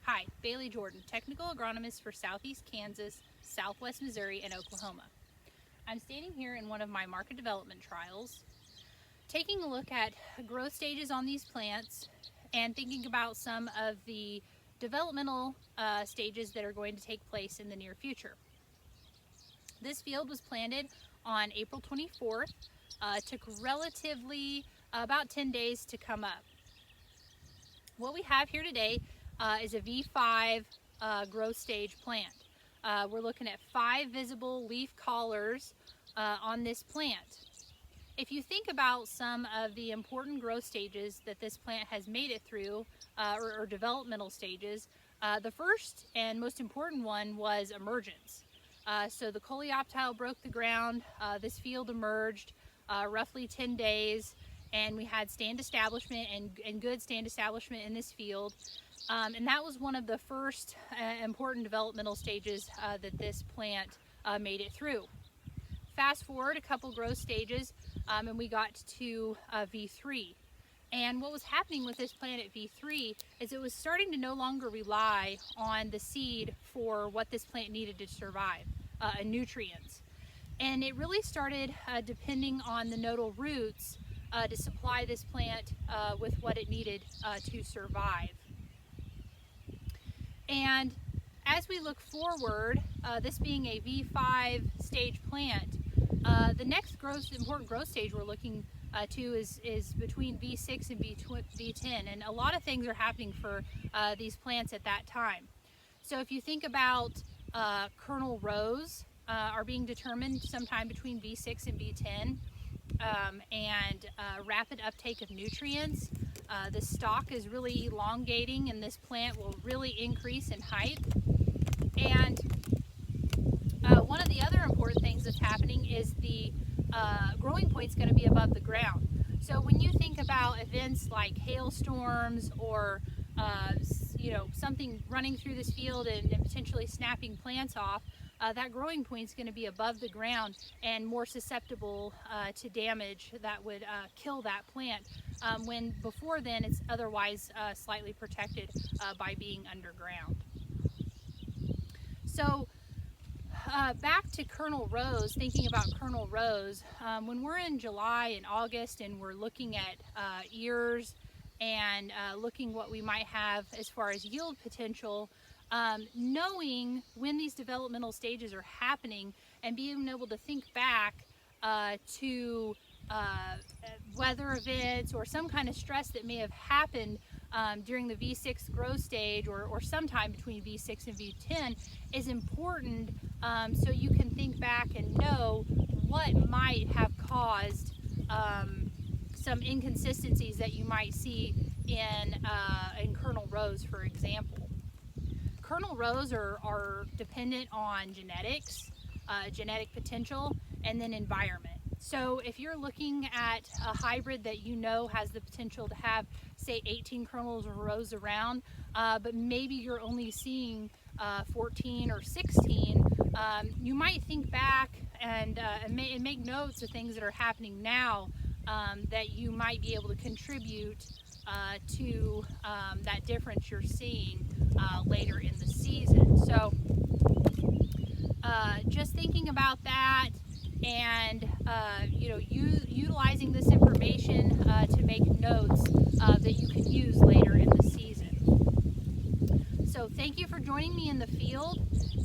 Hi, Bailey Jordan, Technical Agronomist for Southeast Kansas, Southwest Missouri, and Oklahoma. I'm standing here in one of my market development trials, taking a look at growth stages on these plants and thinking about some of the developmental stages that are going to take place in the near future. This field was planted on April 24th. It took relatively about 10 days to come up. What we have here today is a V5 growth stage plant. We're looking at 5 visible leaf collars on this plant. If you think about some of the important growth stages that this plant has made it through, or developmental stages, the first and most important one was emergence. So the coleoptile broke the ground, this field emerged roughly 10 days, and we had stand establishment and good stand establishment in this field. And that was one of the first important developmental stages that this plant made it through. Fast forward a couple growth stages and we got to V3. And what was happening with this plant at V3 is it was starting to no longer rely on the seed for what this plant needed to survive, nutrients. And it really started depending on the nodal roots to supply this plant with what it needed to survive. And as we look forward, this being a V5 stage plant, the next important growth stage we're looking to is between V6 and V10, and a lot of things are happening for these plants at that time. So if you think about kernel rows are being determined sometime between V6 and V10, and rapid uptake of nutrients. The stalk is really elongating and this plant will really increase in height. And one of the other important things that's happening is the growing point is going to be above the ground. So when you think about events like hailstorms or something running through this field and potentially snapping plants off, that growing point is going to be above the ground and more susceptible to damage that would kill that plant, when before then it's otherwise slightly protected by being underground. So back to kernel rows, thinking about kernel rows, when we're in July and August and we're looking at ears and looking what we might have as far as yield potential, knowing when these developmental stages are happening and being able to think back to weather events or some kind of stress that may have happened during the V6 growth stage or sometime between V6 and V10 is important, so you can think back and know what might have caused some inconsistencies that you might see in kernel rows, for example. Kernel rows are dependent on genetics, genetic potential, and then environment. So if you're looking at a hybrid that you know has the potential to have, say, 18 kernels or rows around, but maybe you're only seeing 14 or 16, you might think back and make notes of things that are happening now that you might be able to contribute to that difference you're seeing later in the season. So just thinking about that and utilizing this information to make notes that you can use later in the season. So thank you for joining me in the field,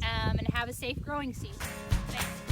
and have a safe growing season. Thanks.